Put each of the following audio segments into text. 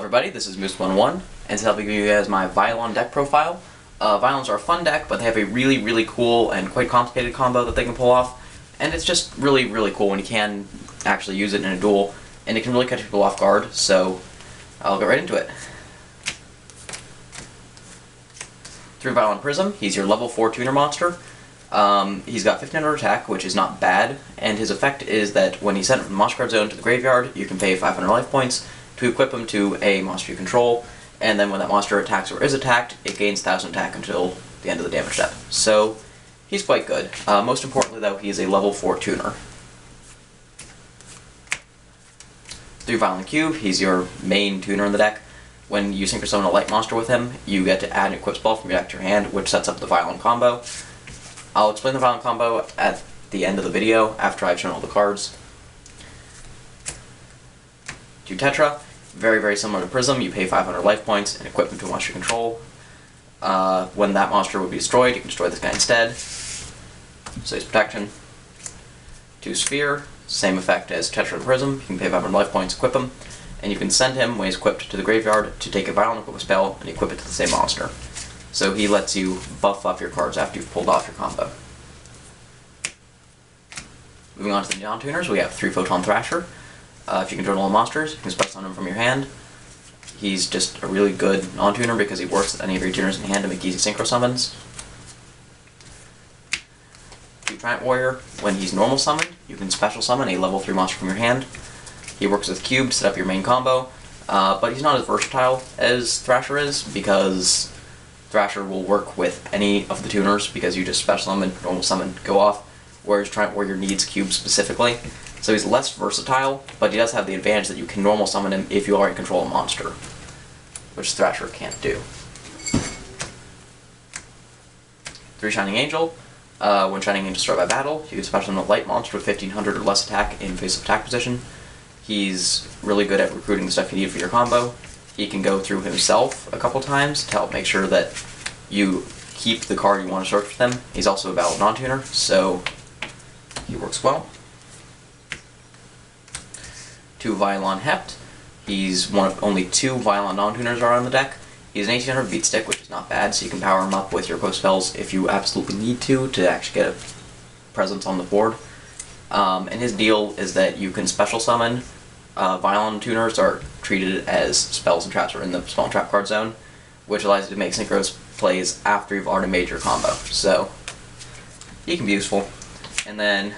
everybody, this is Moose11, and today I'll be giving you guys my Vylon deck profile. Vylons are a fun deck, but they have a really cool and quite complicated combo that they can pull off, and it's just really cool when you can actually use it in a duel, and it can really catch people off guard, so I'll get right into it. Through Vylon Prism, he's your level 4 tuner monster. He's got 1500 attack, which is not bad, and his effect is that when he's sent from the monster card zone to the graveyard, you can pay 500 life points to equip him to a monster you control, and then when that monster attacks or is attacked, it gains 1000 attack until the end of the damage step. So, he's quite good. Most importantly though, he is a level 4 tuner. Through Vylon Cube, he's your main tuner in the deck. When you synchro summon a light monster with him, you get to add an equip spell from your deck to your hand, which sets up the Vylon combo. I'll explain the Vylon combo at the end of the video, after I've shown all the cards. To Tetra, very similar to Prism, you pay 500 life points and equip him to a monster you control. When that monster would be destroyed, you can destroy this guy instead. So he's protection. To Sphere, same effect as Tetra and Prism, you can pay 500 life points, equip him, and you can send him when he's equipped to the graveyard to take a Vylon equip spell and equip it to the same monster. So he lets you buff up your cards after you've pulled off your combo. Moving on to the non-tuners, we have 3 Photon Thrasher. If you control all monsters, you can special summon him from your hand. He's just a really good non-tuner because he works with any of your tuners in hand to make easy synchro summons. 2 Giant Warrior, when he's normal summoned, you can special summon a level 3 monster from your hand. He works with Cube to set up your main combo, but he's not as versatile as Thrasher is because Thrasher will work with any of the tuners because you just special summon, normal summon, go off, whereas Giant Warrior needs Cube specifically. So he's less versatile, but he does have the advantage that you can normal summon him if you already control a monster, which Thrasher can't do. 3 Shining Angel. When Shining Angel is destroyed by battle, you can special summon a light monster with 1500 or less attack in face of attack position. He's really good at recruiting the stuff you need for your combo. He can go through himself a couple times to help make sure that you keep the card you want to search for them. He's also a valid non-tuner, so he works well. 2 Vylon Hept. He's one of only 2 Vylon non-tuners are on the deck. He's an 1800 beat stick, which is not bad, so you can power him up with your post spells if you absolutely need to actually get a presence on the board. And his deal is that you can special summon. Vylon tuners are treated as spells and traps are in the spell and trap card zone, which allows you to make synchros plays after you've already made your combo. So he can be useful. And then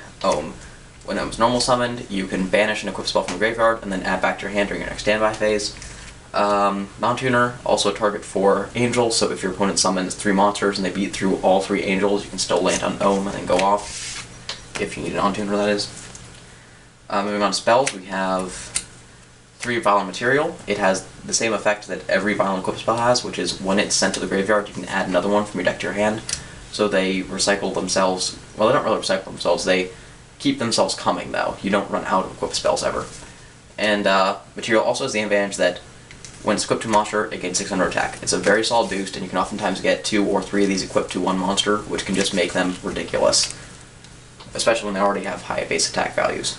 when it was normal summoned, you can banish an equip spell from the graveyard and then add back to your hand during your next standby phase. Non-tuner, also a target for angels, so if your opponent summons 3 monsters and they beat through all 3 angels, you can still land on Ohm and then go off, if you need a non-tuner, that is. Moving on to spells, we have 3 Vylon Material. It has the same effect that every Vylon equip spell has, which is when it's sent to the graveyard, you can add another one from your deck to your hand. So they recycle themselves. Well, they don't really recycle themselves, they keep themselves coming, though. You don't run out of equip spells ever. And Material also has the advantage that when it's equipped to a monster, it gains 600 attack. It's a very solid boost, and you can oftentimes get 2 or 3 of these equipped to one monster, which can just make them ridiculous, especially when they already have high base attack values.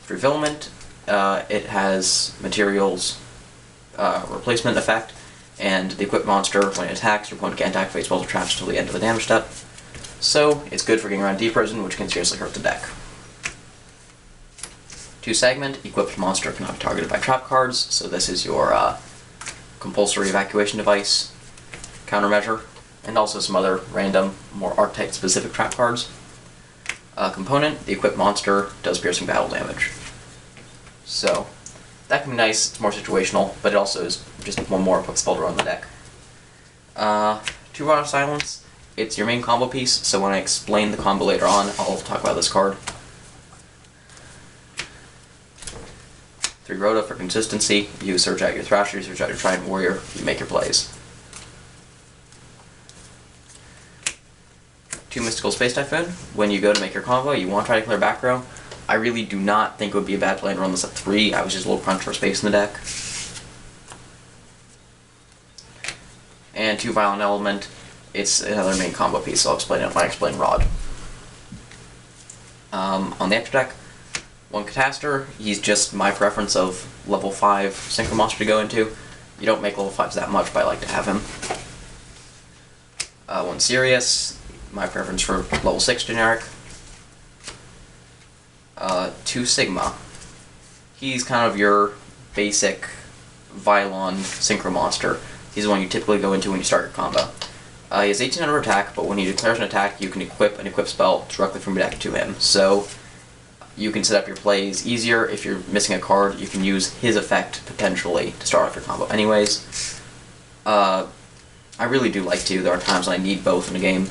For Filament, it has Material's replacement effect, and the equipped monster, when it attacks, your opponent can't activate spells or traps until the end of the damage step. So, it's good for getting around Deep Prison, which can seriously hurt the deck. 2 Segment, equipped monster cannot be targeted by trap cards, so this is your compulsory evacuation device countermeasure, and also some other random, more archetype specific trap cards. Component, the equipped monster does piercing battle damage. So, that can be nice, it's more situational, but it also is just one more equipped spell to run the deck. 2 Rod of Silence. It's your main combo piece, so when I explain the combo later on, I'll talk about this card. 3 Rhoda for consistency. You search out your Thrasher, you search out your Giant Warrior, you make your plays. 2 Mystical Space Typhoon. When you go to make your combo, you want to try to clear back row. I really do not think it would be a bad plan to run this at 3. I was just a little crunched for space in the deck. And 2 Vylon Element. It's another main combo piece, so I'll explain it when I explain Rod. On the extra deck, One Cataster, he's just my preference of level 5 Synchro Monster to go into. You don't make level 5s that much, but I like to have him. One Sirius, my preference for level 6 generic. 2 Sigma. He's kind of your basic Vylon Synchro Monster. He's the one you typically go into when you start your combo. He has 1800 attack, but when he declares an attack, you can equip an equip spell directly from your deck to him. So you can set up your plays easier. If you're missing a card, you can use his effect potentially to start off your combo anyways. I really do like to. There are times when I need both in a game.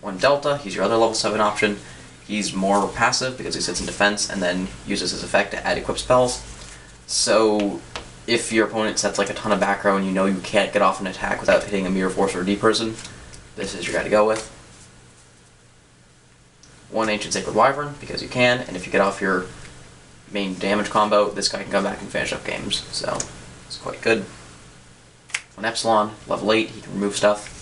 One Delta, he's your other level 7 option. He's more passive because he sits in defense and then uses his effect to add equip spells. So if your opponent sets like a ton of back row and you know you can't get off an attack without hitting a Mirror Force or a D-Person, this is your guy to go with. One Ancient Sacred Wyvern, because you can, and if you get off your main damage combo, this guy can come back and finish up games, so it's quite good. One Epsilon, level 8, he can remove stuff.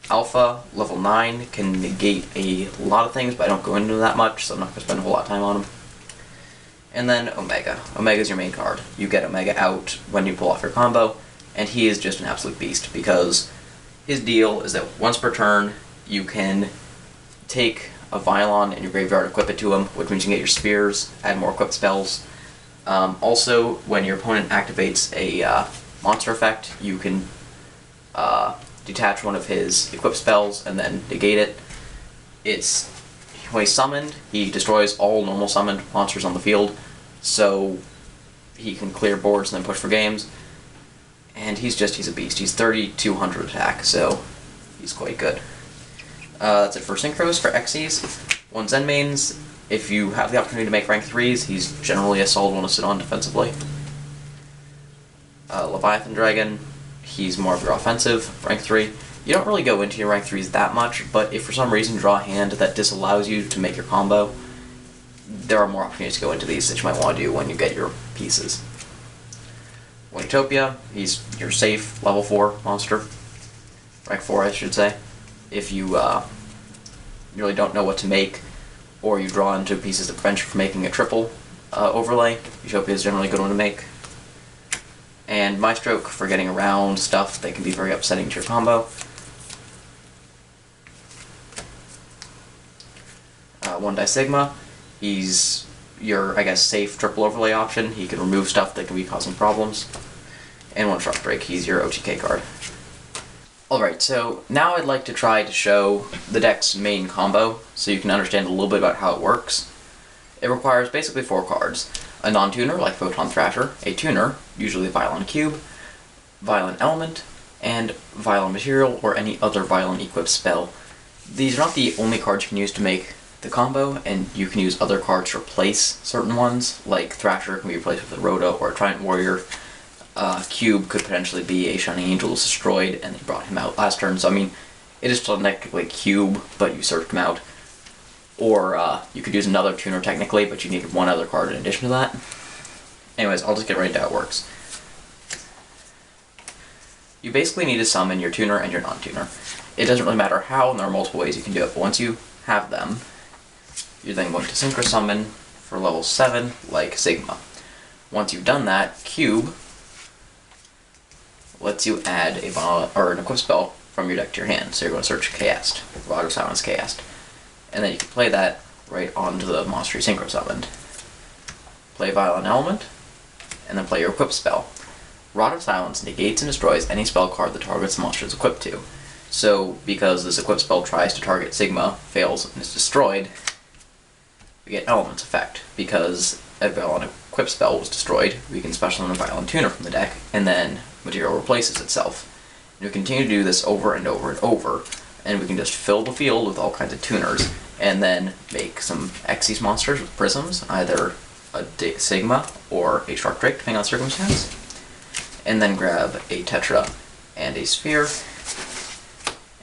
Alpha, level 9, can negate a lot of things, but I don't go into that much, so I'm not going to spend a whole lot of time on him. And then Omega. Omega is your main card. You get Omega out when you pull off your combo, and he is just an absolute beast, because his deal is that once per turn, you can take a Vylon in your graveyard, equip it to him, which means you can get your spears, add more equip spells. Also, when your opponent activates a monster effect, you can detach one of his equip spells and then negate it. When he's summoned, he destroys all normal summoned monsters on the field, so he can clear boards and then push for games. And he's a beast. He's 3200 attack, so he's quite good. That's it for Synchros. For Xyz, one Zen mains, if you have the opportunity to make rank 3s, he's generally a solid one to sit on defensively. Leviathan Dragon, he's more of your offensive, rank 3. You don't really go into your rank 3s that much, but if for some reason you draw a hand that disallows you to make your combo, there are more opportunities to go into these that you might want to do when you get your pieces. One Utopia, he's your safe level 4 monster. Rank 4, I should say. If you really don't know what to make, or you draw into pieces that prevent you from making a triple overlay, Utopia is generally a good one to make. And Maestroke for getting around stuff that can be very upsetting to your combo. One Disigma, he's your, I guess, safe triple overlay option. He can remove stuff that can be causing problems. And one Sharkdrake, he's your OTK card. Alright, so now I'd like to try to show the deck's main combo, so you can understand a little bit about how it works. It requires basically 4 cards. A non-tuner, like Photon Thrasher, a tuner, usually Vylon Cube, Vylon Element, and Vylon Material, or any other Vylon equipped spell. These are not the only cards you can use to make the combo, and you can use other cards to replace certain ones, like Thrasher can be replaced with a Rhoda or a Trident Warrior. Cube could potentially be a Shining Angel was destroyed, and they brought him out last turn, so I mean, it is still technically Cube, but you searched him out. Or you could use another tuner technically, but you need one other card in addition to that. Anyways, I'll just get right into how it works. You basically need to summon your tuner and your non-tuner. It doesn't really matter how, and there are multiple ways you can do it, but once you have them, you're then going to Synchro Summon for level 7, like Sigma. Once you've done that, Cube lets you add an equip spell from your deck to your hand. So you're going to search Cast, Rod of Silence Cast. And then you can play that right onto the monster you Synchro Summoned. Play Vylon Element, and then play your equip spell. Rod of Silence negates and destroys any spell card the target's monster is equipped to. So, because this equip spell tries to target Sigma, fails, and is destroyed, we get Element's effect. Because a Vylon equip spell was destroyed, we can special summon a Vylon tuner from the deck, and then material replaces itself. And we continue to do this over and over and over, and we can just fill the field with all kinds of tuners, and then make some Xyz monsters with prisms, either a Sigma or a Sharkdrake, depending on the circumstance, and then grab a Tetra and a Sphere,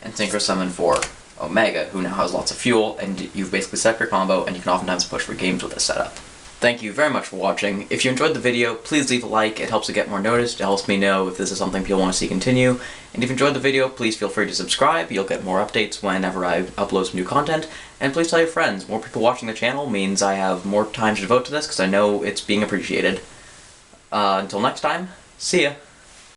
and Synchro Summon for Omega, who now has lots of fuel, and you've basically set up your combo, and you can oftentimes push for games with this setup. Thank you very much for watching. If you enjoyed the video, please leave a like. It helps it get more noticed. It helps me know if this is something people want to see continue. And if you enjoyed the video, please feel free to subscribe. You'll get more updates whenever I upload some new content. And please tell your friends. More people watching the channel means I have more time to devote to this because I know it's being appreciated. Until next time, see ya!